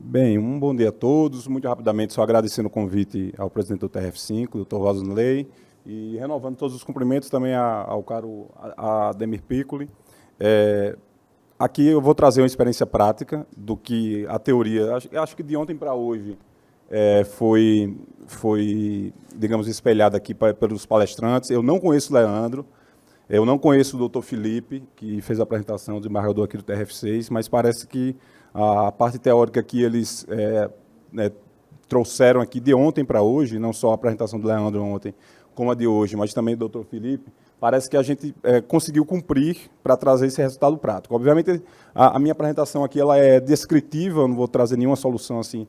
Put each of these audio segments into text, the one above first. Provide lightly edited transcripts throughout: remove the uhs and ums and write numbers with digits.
Bem, um bom dia a todos. Muito rapidamente, só agradecendo o convite ao presidente do TRF5, Dr. Rosanley, e renovando todos os cumprimentos também ao caro Ademir Piccoli. Aqui eu vou trazer uma experiência prática do que a teoria, acho que de ontem para hoje, foi, digamos, espelhada aqui pelos palestrantes. Eu não conheço o Leandro, eu não conheço o Dr. Felipe, que fez a apresentação de desembargador aqui do TRF6, mas parece que a parte teórica que eles trouxeram aqui de ontem para hoje, não só a apresentação do Leandro ontem, como a de hoje, mas também do Dr. Felipe, parece que a gente conseguiu cumprir para trazer esse resultado prático. Obviamente, a minha apresentação aqui ela é descritiva, eu não vou trazer nenhuma solução assim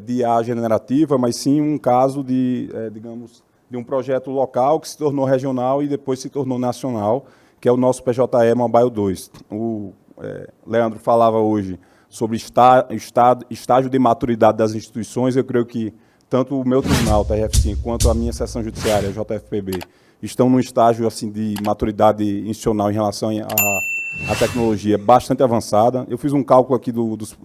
de IA generativa, mas sim um caso de, digamos, de um projeto local que se tornou regional e depois se tornou nacional, que é o nosso PJE Mobile 2. O Leandro falava hoje sobre estágio de maturidade das instituições. Eu creio que tanto o meu tribunal, TRF5, quanto a minha seção judiciária, JFPB, estão num estágio assim, de maturidade institucional em relação à tecnologia bastante avançada. Eu fiz um cálculo aqui dos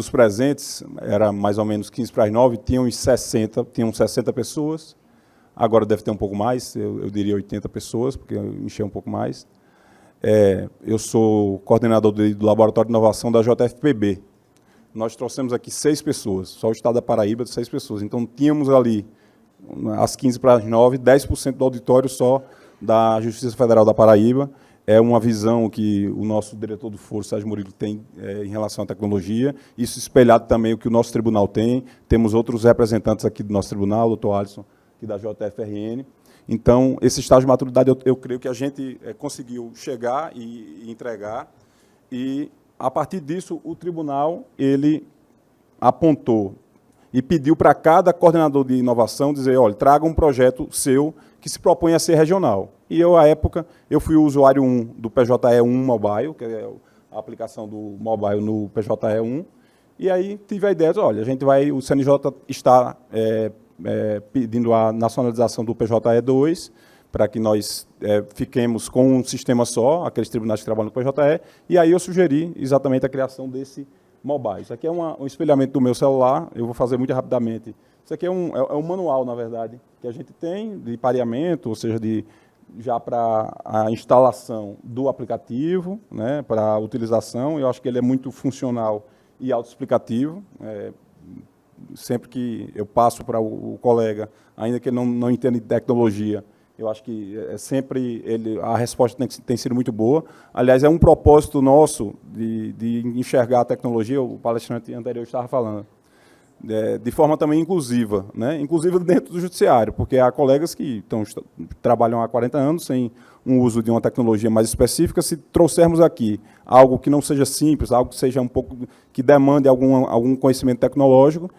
presentes, era mais ou menos 15 para as 9, tinham 60 pessoas, agora deve ter um pouco mais, eu diria 80 pessoas, porque eu enchei um pouco mais. Eu sou coordenador do Laboratório de Inovação da JFPB. Nós trouxemos aqui 6 pessoas, só o estado da Paraíba de 6 pessoas. Então, tínhamos ali, às 15 para as 9, 10% do auditório só da Justiça Federal da Paraíba. É uma visão que o nosso diretor do Foro, Sérgio Murilo, tem em relação à tecnologia. Isso espelhado também o que o nosso tribunal tem. Temos outros representantes aqui do nosso tribunal, o doutor Alisson, aqui da JFRN. Então, esse estágio de maturidade, eu creio que a gente conseguiu chegar e entregar, e, a partir disso, o tribunal ele apontou e pediu para cada coordenador de inovação dizer, olha, traga um projeto seu que se propõe a ser regional. E eu, à época, eu fui o usuário 1 do PJE1 Mobile, que é a aplicação do mobile no PJE1, e aí tive a ideia de, olha, o CNJ está pedindo a nacionalização do PJE2, para que nós fiquemos com um sistema só, aqueles tribunais que trabalham no PJE, e aí eu sugeri exatamente a criação desse mobile. Isso aqui é um espelhamento do meu celular, eu vou fazer muito rapidamente. Isso aqui é um manual, na verdade, que a gente tem de pareamento, ou seja, já para a instalação do aplicativo, né, para a utilização. Eu acho que ele é muito funcional e autoexplicativo. Sempre que eu passo para o colega, ainda que ele não entenda de tecnologia, eu acho que sempre a resposta tem sido muito boa. Aliás, é um propósito nosso de enxergar a tecnologia, o palestrante anterior estava falando, de forma também inclusiva, né? Inclusiva dentro do judiciário, porque há colegas que trabalham há 40 anos sem um uso de uma tecnologia mais específica. Se trouxermos aqui algo que não seja simples, algo que seja um pouco, que demande algum conhecimento tecnológico,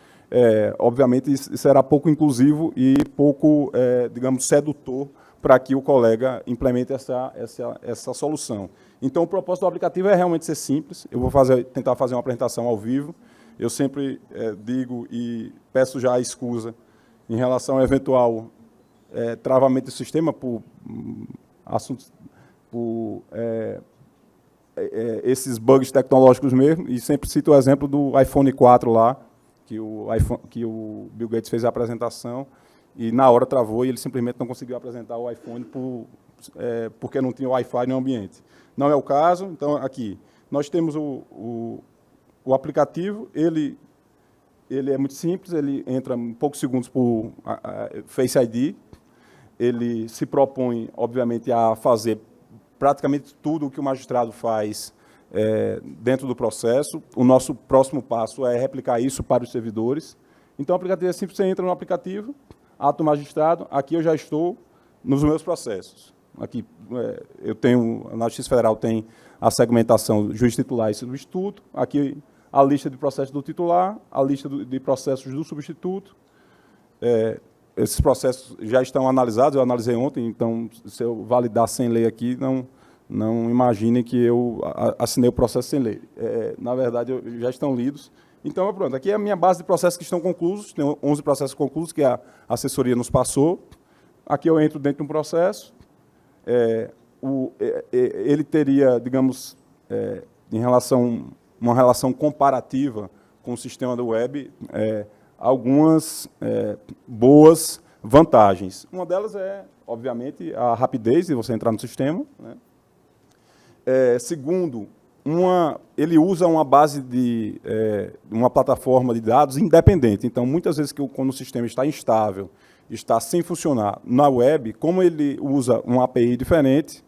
obviamente será pouco inclusivo e pouco, digamos, sedutor para que o colega implemente essa solução. Então, o propósito do aplicativo é realmente ser simples. Eu vou tentar fazer uma apresentação ao vivo. Eu sempre digo e peço já a escusa em relação ao eventual travamento do sistema por assuntos, por esses bugs tecnológicos mesmo, e sempre cito o exemplo do iPhone 4 lá, que o Bill Gates fez a apresentação e na hora travou e ele simplesmente não conseguiu apresentar o iPhone porque não tinha Wi-Fi no ambiente. Não é o caso. Então, aqui, nós temos o aplicativo, ele é muito simples, ele entra em poucos segundos por Face ID, ele se propõe, obviamente, a fazer praticamente tudo o que o magistrado faz dentro do processo. O nosso próximo passo é replicar isso para os servidores. Então, o aplicativo é simples, você entra no aplicativo, ato magistrado, aqui eu já estou nos meus processos. Aqui, na Justiça Federal tem a segmentação juiz titular e substituto, aqui a lista de processos do titular, a lista de processos do substituto. Esses processos já estão analisados, eu analisei ontem, então, se eu validar sem lei aqui, não imaginem que eu assinei o processo sem lei. Na verdade, já estão lidos, Então, pronto, aqui é a minha base de processos que estão conclusos, tem 11 processos conclusos que a assessoria nos passou. Aqui eu entro dentro de um processo, ele teria, digamos, uma relação comparativa com o sistema do web, algumas boas vantagens. Uma delas é, obviamente, a rapidez de você entrar no sistema, né? Segundo, ele usa uma base de uma plataforma de dados independente. Então, muitas vezes, quando o sistema está instável, está sem funcionar na web, como ele usa uma API diferente,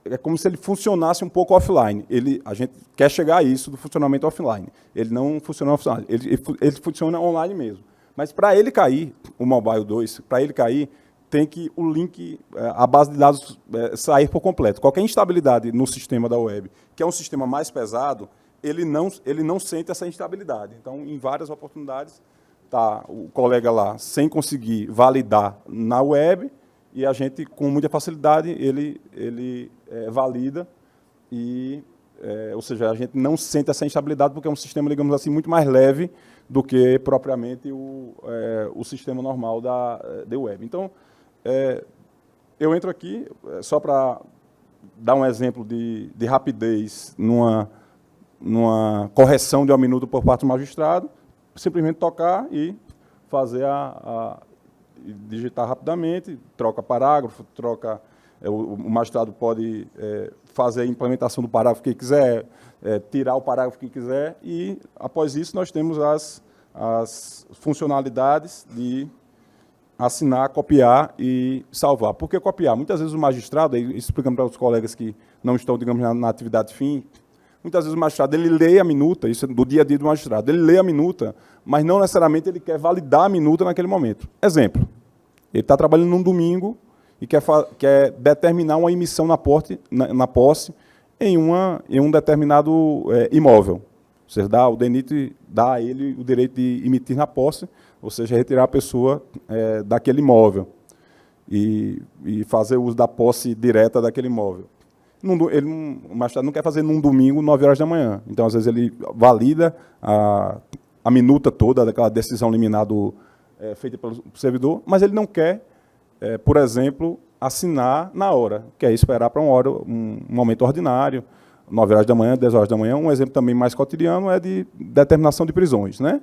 é como se ele funcionasse um pouco offline. A gente quer chegar a isso do funcionamento offline. Ele não funciona offline, ele funciona online mesmo. Mas para ele cair, o Mobile 2, para ele cair, tem que o link, a base de dados sair por completo. Qualquer instabilidade no sistema da web, que é um sistema mais pesado, ele não sente essa instabilidade. Então, em várias oportunidades, está o colega lá sem conseguir validar na web, e a gente, com muita facilidade, ele valida, ou seja, a gente não sente essa instabilidade porque é um sistema, digamos assim, muito mais leve do que propriamente o sistema normal da web. Então, eu entro aqui, só para dar um exemplo de rapidez numa correção de 1 minuto por parte do magistrado, simplesmente tocar e fazer digitar rapidamente, troca parágrafo, o magistrado pode fazer a implementação do parágrafo que quiser, tirar o parágrafo que quiser, e, após isso, nós temos as funcionalidades de assinar, copiar e salvar. Por que copiar? Muitas vezes o magistrado, explicando para os colegas que não estão, digamos, na atividade fim, muitas vezes o magistrado, ele lê a minuta, isso é do dia a dia do magistrado, ele lê a minuta, mas não necessariamente ele quer validar a minuta naquele momento. Exemplo, ele está trabalhando num domingo e quer determinar uma emissão na posse em um determinado imóvel. Ou seja, o DENIT dá a ele o direito de emitir na posse, ou seja, retirar a pessoa daquele imóvel e fazer uso da posse direta daquele imóvel. O magistrado não quer fazer num domingo, 9 horas da manhã. Então, às vezes, ele valida a minuta toda daquela decisão liminar feita pelo servidor, mas ele não quer, por exemplo, assinar na hora, quer esperar para um momento ordinário, 9 horas da manhã, 10 horas da manhã. Um exemplo também mais cotidiano é de determinação de prisões, né?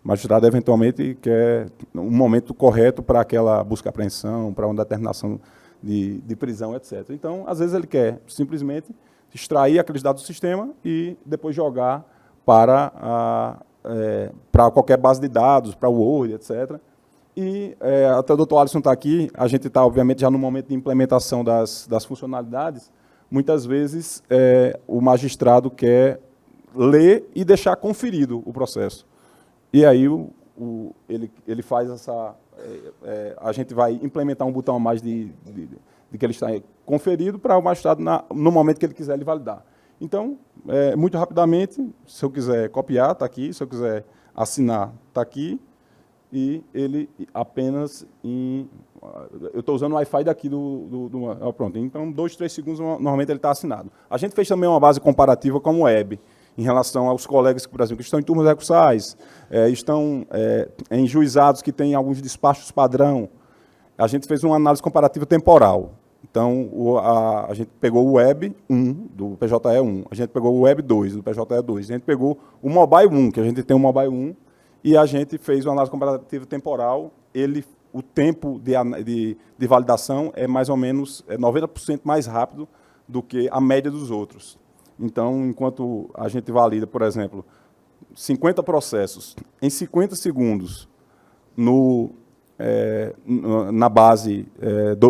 O magistrado, eventualmente, quer um momento correto para aquela busca e apreensão, para uma determinação de prisão, etc. Então, às vezes, ele quer simplesmente extrair aqueles dados do sistema e depois jogar para qualquer base de dados, para o Word, etc. E até o doutor Alisson está aqui, a gente está, obviamente, já no momento de implementação das funcionalidades. Muitas vezes, o magistrado quer ler e deixar conferido o processo. E aí ele faz a gente vai implementar um botão a mais de que ele está conferido para o magistrado, no momento que ele quiser ele validar. Então, muito rapidamente, se eu quiser copiar, está aqui, se eu quiser assinar, está aqui, e ele apenas eu estou usando o Wi-Fi daqui pronto. Então, 2, 3 segundos, normalmente ele está assinado. A gente fez também uma base comparativa com o web, em relação aos colegas, por exemplo, que estão em turmas recursais, estão em juizados que têm alguns despachos padrão. A gente fez uma análise comparativa temporal. Então, a gente pegou o Web 1, do PJE 1, a gente pegou o Web 2, do PJE 2, a gente pegou o Mobile 1, que a gente tem o Mobile 1, e a gente fez uma análise comparativa temporal. O tempo de validação é mais ou menos 90% mais rápido do que a média dos outros. Então, enquanto a gente valida, por exemplo, 50 processos em 50 segundos na base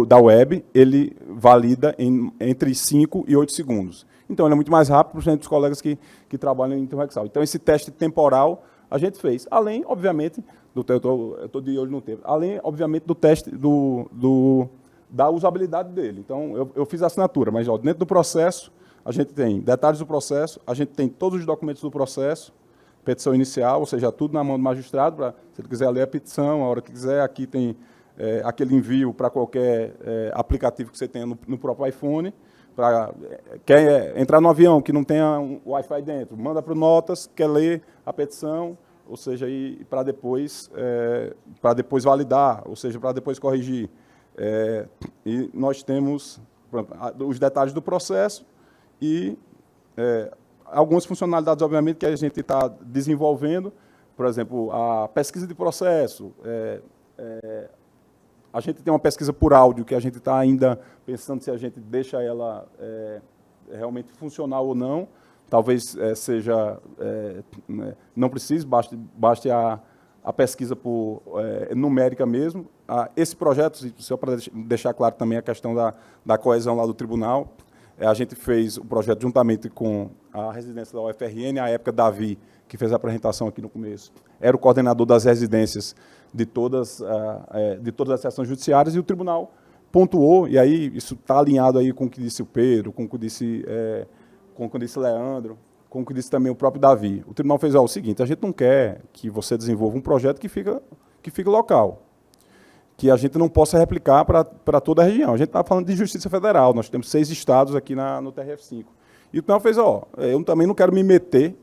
da web, ele valida entre 5 e 8 segundos. Então, ele é muito mais rápido, principalmente dos colegas que trabalham em interrexal. Então, esse teste temporal a gente fez. Além, obviamente, eu estou de olho no tempo, além, obviamente, do teste da usabilidade dele. Então, eu fiz a assinatura, mas dentro do processo, a gente tem detalhes do processo, a gente tem todos os documentos do processo, petição inicial, ou seja, tudo na mão do magistrado, se ele quiser ler a petição, a hora que quiser. Aqui tem aquele envio para qualquer aplicativo que você tenha no próprio iPhone. Quer entrar no avião que não tenha um Wi-Fi dentro, manda para o Notas, quer ler a petição, ou seja, para depois validar, ou seja, para depois corrigir. E nós temos os detalhes do processo e algumas funcionalidades, obviamente, que a gente está desenvolvendo, por exemplo, a pesquisa de processo. A gente tem uma pesquisa por áudio que a gente está ainda pensando se a gente deixa ela realmente funcional ou não. Talvez não precise, baste a pesquisa numérica mesmo. Esse projeto, só para deixar claro também a questão da coesão lá do tribunal, a gente fez o projeto juntamente com a residência da UFRN, à época Davi, que fez a apresentação aqui no começo, era o coordenador das residências de todas as seções judiciárias, e o tribunal pontuou, e aí isso está alinhado aí com o que disse o Pedro, com o que disse Leandro, com o que disse também o próprio Davi. O tribunal fez o seguinte: a gente não quer que você desenvolva um projeto que fique local, que a gente não possa replicar para toda a região. A gente está falando de Justiça Federal, nós temos 6 estados aqui no TRF5. E o tribunal fez, eu também não quero me meter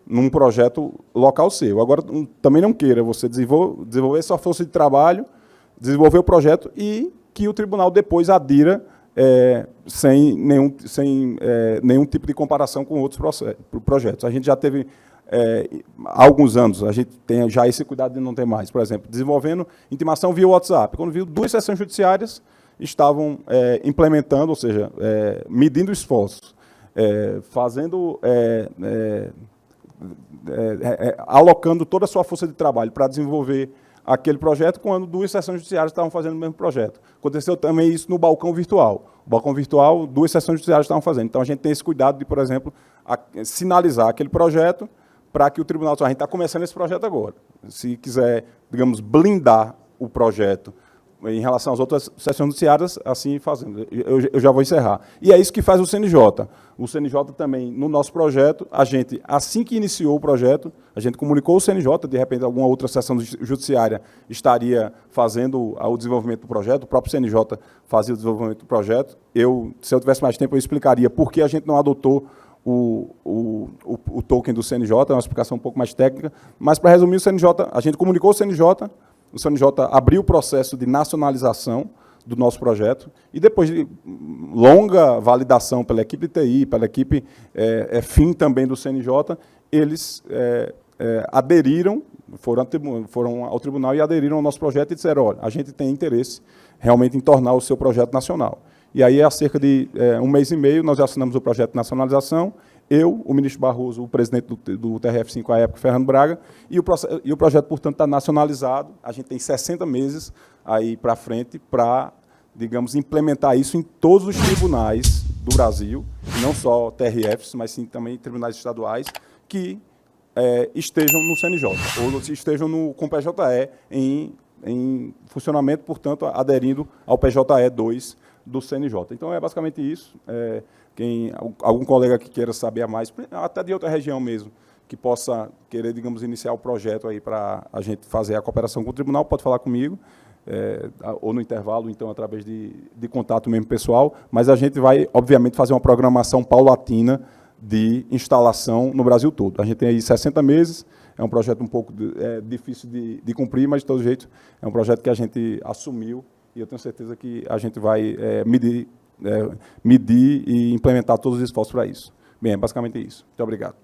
num projeto local seu. Agora, também não queira você desenvolver sua força de trabalho, desenvolver o projeto e que o tribunal depois adira sem nenhum tipo de comparação com outros projetos. A gente já teve, há alguns anos, a gente tem já esse cuidado de não ter mais. Por exemplo, desenvolvendo intimação via WhatsApp. Quando viu, 2 sessões judiciárias estavam implementando, ou seja, medindo esforços, alocando toda a sua força de trabalho para desenvolver aquele projeto, quando 2 sessões judiciárias estavam fazendo o mesmo projeto. Aconteceu também isso no balcão virtual. O balcão virtual, 2 sessões judiciárias estavam fazendo. Então, a gente tem esse cuidado de, por exemplo, sinalizar aquele projeto para que o tribunal... A gente está começando esse projeto agora. Se quiser, digamos, blindar o projeto em relação às outras sessões judiciárias, assim fazendo. Eu já vou encerrar. E é isso que faz o CNJ. O CNJ também, no nosso projeto, a gente, assim que iniciou o projeto, a gente comunicou ao CNJ, de repente alguma outra sessão judiciária estaria fazendo o desenvolvimento do projeto, o próprio CNJ fazia o desenvolvimento do projeto. Se eu tivesse mais tempo, eu explicaria por que a gente não adotou o token do CNJ, é uma explicação um pouco mais técnica, mas, para resumir, a gente comunicou ao CNJ, o CNJ abriu o processo de nacionalização do nosso projeto, e depois de longa validação pela equipe de TI, pela equipe FIM também do CNJ, eles aderiram, foram ao tribunal e aderiram ao nosso projeto e disseram, olha, a gente tem interesse realmente em tornar o seu projeto nacional. E aí, há cerca de 1 mês e meio, nós já assinamos o projeto de nacionalização, eu, o ministro Barroso, o presidente do TRF5 à época, Fernando Braga, e o projeto, portanto, está nacionalizado. A gente tem 60 meses aí para frente para, digamos, implementar isso em todos os tribunais do Brasil, não só TRFs, mas sim também tribunais estaduais, que estejam no CNJ, ou estejam com o PJE em funcionamento, portanto, aderindo ao PJE 2 do CNJ. Então, é basicamente isso. Algum colega que queira saber mais, até de outra região mesmo, que possa querer, digamos, iniciar o projeto aí para a gente fazer a cooperação com o tribunal, pode falar comigo, ou no intervalo, então, através de contato mesmo pessoal, mas a gente vai, obviamente, fazer uma programação paulatina de instalação no Brasil todo. A gente tem aí 60 meses, é um projeto um pouco difícil de cumprir, mas, de todo jeito, é um projeto que a gente assumiu, e eu tenho certeza que a gente vai medir e implementar todos os esforços para isso. Bem, é basicamente isso. Muito obrigado.